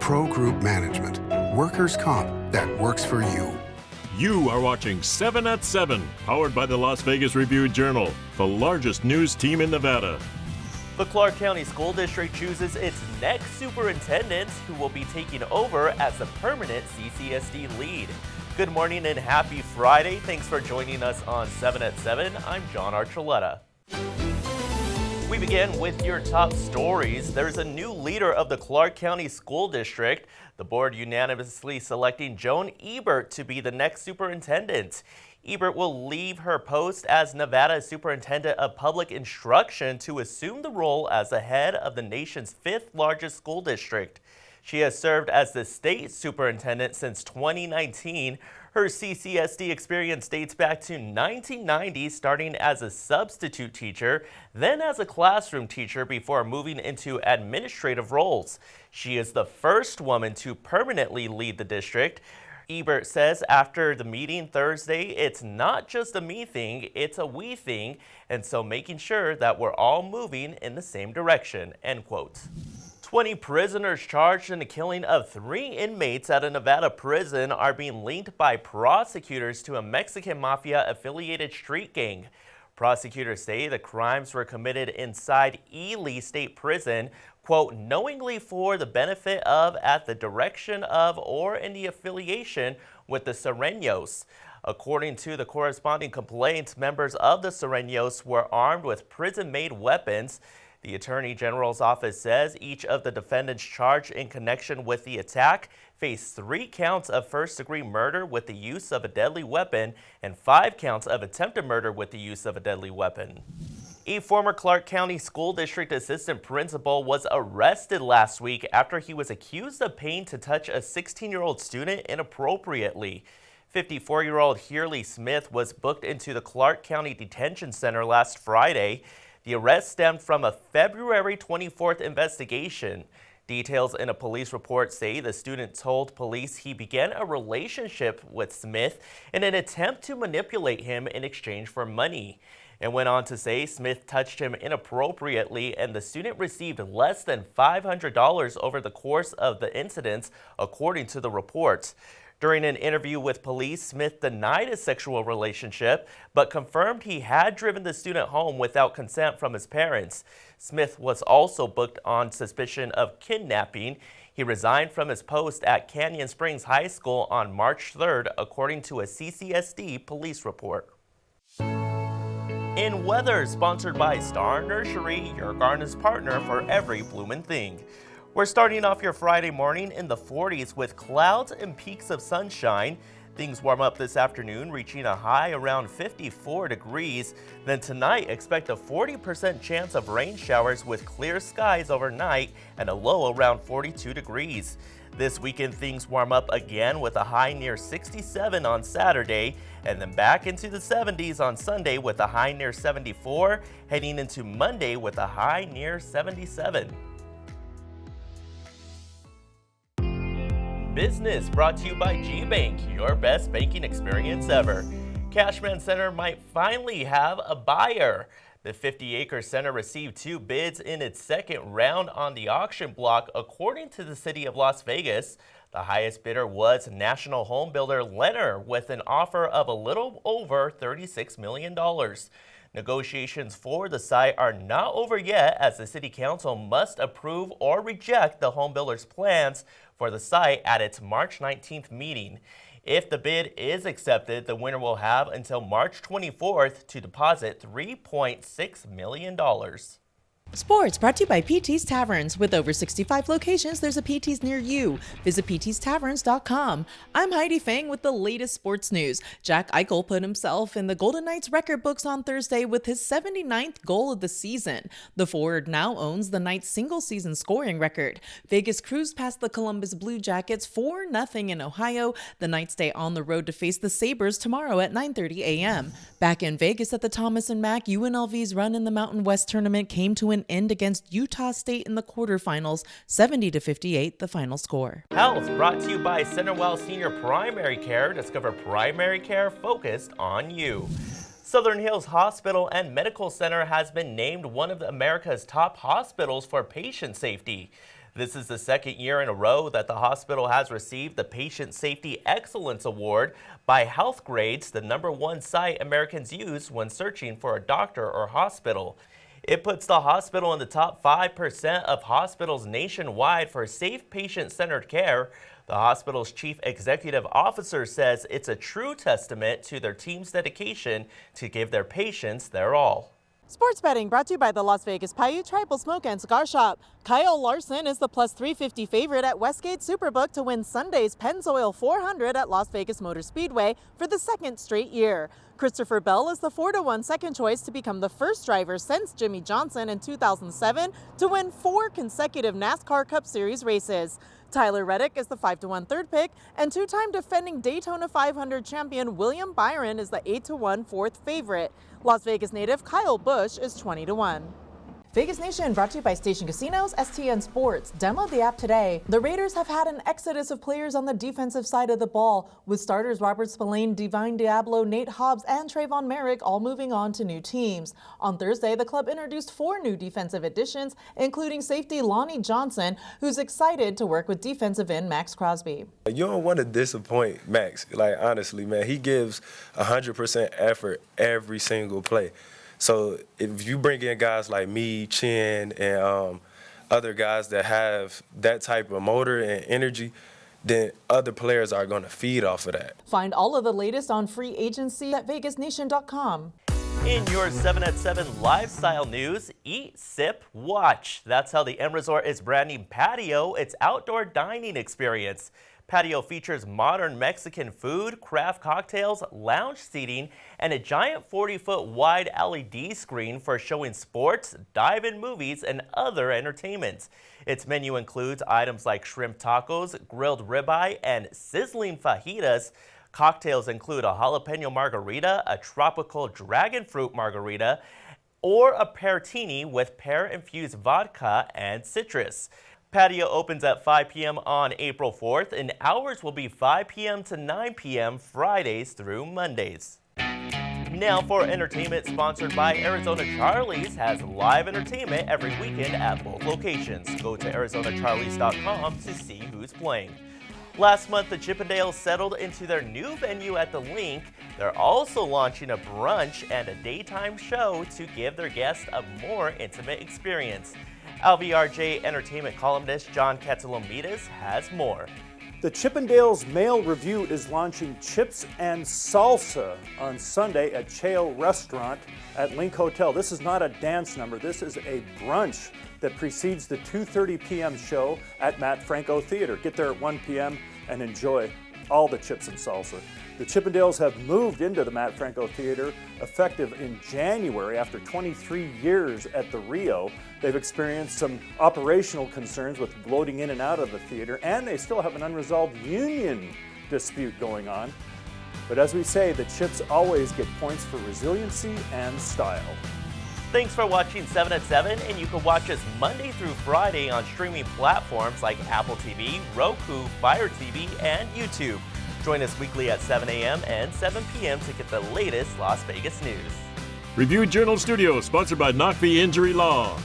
Pro Group Management. Workers' comp that works for you. You are watching 7 at 7, powered by the Las Vegas Review-Journal, the largest news team in Nevada. The Clark County School District chooses its next superintendent, who will be taking over as the permanent CCSD lead. Good morning and happy Friday. Thanks for joining us on 7 at 7. I'm John Archuleta. We begin with your top stories. There's a new leader of the Clark County School District. The board unanimously selecting Joan Ebert to be the next superintendent. Ebert will leave her post as Nevada Superintendent of Public Instruction to assume the role as the head of the nation's 5th largest school district. She has served as the state superintendent since 2019. Her CCSD experience dates back to 1990, starting as a substitute teacher, then as a classroom teacher before moving into administrative roles. She is the first woman to permanently lead the district. Ebert says after the meeting Thursday, it's not just a me thing, it's a we thing, and so making sure that we're all moving in the same direction, end quote. 20 prisoners charged in the killing of 3 inmates at a Nevada prison are being linked by prosecutors to a Mexican mafia-affiliated street gang. Prosecutors say the crimes were committed inside Ely State Prison, quote, knowingly for the benefit of, at the direction of, or in the affiliation with the Serenos. According to the corresponding complaints, members of the Serenos were armed with prison-made weapons. The Attorney General's office says each of the defendants charged in connection with the attack faced 3 counts of first-degree murder with the use of a deadly weapon and 5 counts of attempted murder with the use of a deadly weapon. A former Clark County School District assistant principal was arrested last week after he was accused of paying to touch a 16-year-old student inappropriately. 54-year-old Hearley Smith was booked into the Clark County Detention Center last Friday. The arrest stemmed from a February 24th investigation. Details in a police report say the student told police he began a relationship with Smith in an attempt to manipulate him in exchange for money. It went on to say Smith touched him inappropriately and the student received less than $500 over the course of the incidents, according to the report. During an interview with police, Smith denied a sexual relationship, but confirmed he had driven the student home without consent from his parents. Smith was also booked on suspicion of kidnapping. He resigned from his post at Canyon Springs High School on March 3rd, according to a CCSD police report. In weather, sponsored by Star Nursery, your garden's partner for every bloomin' thing. We're starting off your Friday morning in the 40s with clouds and peaks of sunshine. Things warm up this afternoon, reaching a high around 54 degrees. Then tonight, expect a 40% chance of rain showers with clear skies overnight and a low around 42 degrees. This weekend, things warm up again with a high near 67 on Saturday, and then back into the 70s on Sunday with a high near 74, heading into Monday with a high near 77. Business brought to you by G-Bank, your best banking experience ever. Cashman Center might finally have a buyer. The 50-acre center received 2 bids in its second round on the auction block, according to the city of Las Vegas. The highest bidder was national home builder Leonard with an offer of a little over $36 million. Negotiations for the site are not over yet, as the city council must approve or reject the home builder's plans for the site at its March 19th meeting. If the bid is accepted, the winner will have until March 24th to deposit $3.6 million. Sports brought to you by PT's Taverns. With over 65 locations, there's a PT's near you. Visit ptstaverns.com. I'm Heidi Fang with the latest sports news. Jack Eichel put himself in the Golden Knights record books on Thursday with his 79th goal of the season. The forward now owns the Knights' single-season scoring record. Vegas cruised past the Columbus Blue Jackets 4-0 in Ohio. The Knights stay on the road to face the Sabres tomorrow at 9:30 a.m. Back in Vegas at the Thomas & Mack, UNLV's run in the Mountain West tournament came to an end against Utah State in the quarterfinals, 70-58, the final score. Health brought to you by Centerwell Senior Primary Care. Discover primary care focused on you. Southern Hills Hospital and Medical Center has been named one of America's top hospitals for patient safety. This is the second year in a row that the hospital has received the Patient Safety Excellence Award by Healthgrades, the #1 site Americans use when searching for a doctor or hospital. It puts the hospital in the top 5% of hospitals nationwide for safe patient-centered care. The hospital's chief executive officer says it's a true testament to their team's dedication to give their patients their all. Sports betting brought to you by the Las Vegas Paiute Tribal Smoke and Cigar Shop. Kyle Larson is the plus 350 favorite at Westgate Superbook to win Sunday's Pennzoil 400 at Las Vegas Motor Speedway for the second straight year. Christopher Bell is the 4-1 second choice to become the first driver since Jimmy Johnson in 2007 to win 4 consecutive NASCAR Cup Series races. Tyler Reddick is the 5-1 third pick, and two-time defending Daytona 500 champion William Byron is the 8-1 fourth favorite. Las Vegas native Kyle Busch is 20-1. Vegas Nation brought to you by Station Casinos, STN Sports. Download the app today. The Raiders have had an exodus of players on the defensive side of the ball, with starters Robert Spillane, Divine Diablo, Nate Hobbs, and Trayvon Merrick all moving on to new teams. On Thursday, the club introduced 4 new defensive additions, including safety Lonnie Johnson, who's excited to work with defensive end Max Crosby. You don't want to disappoint Max. Like, honestly, man, he gives 100% effort every single play. So if you bring in guys like me, Chin, and other guys that have that type of motor and energy, then other players are going to feed off of that. Find all of the latest on free agency at vegasnation.com. In your 7 at 7 lifestyle news, eat, sip, watch. That's how the M Resort is branding Patio, its outdoor dining experience. Patio features modern Mexican food, craft cocktails, lounge seating, and a giant 40-foot wide LED screen for showing sports, dive-in movies, and other entertainment. Its menu includes items like shrimp tacos, grilled ribeye, and sizzling fajitas. Cocktails include a jalapeno margarita, a tropical dragon fruit margarita, or a peartini with pear-infused vodka and citrus. Patio opens at 5 p.m. on April 4th, and hours will be 5 p.m. to 9 p.m. Fridays through Mondays. Now for entertainment, sponsored by Arizona Charlie's, has live entertainment every weekend at both locations. Go to ArizonaCharlies.com to see who's playing. Last month, the Chippendales settled into their new venue at the Link. They're also launching a brunch and a daytime show to give their guests a more intimate experience. LVRJ entertainment columnist John Catalomides has more. The Chippendales Mail Review is launching Chips and Salsa on Sunday at Cheo Restaurant at Link Hotel. This is not a dance number. This is a brunch that precedes the 2:30 p.m. show at Matt Franco Theater. Get there at 1 p.m. and enjoy all the chips and salsa. The Chippendales have moved into the Matt Franco Theater effective in January after 23 years at the Rio. They've experienced some operational concerns with bloating in and out of the theater, and they still have an unresolved union dispute going on. But as we say, the Chips always get points for resiliency and style. Thanks for watching 7 at 7, and you can watch us Monday through Friday on streaming platforms like Apple TV, Roku, Fire TV, and YouTube. Join us weekly at 7 a.m. and 7 p.m. to get the latest Las Vegas news. Review Journal Studios, sponsored by Knockvie Injury Law.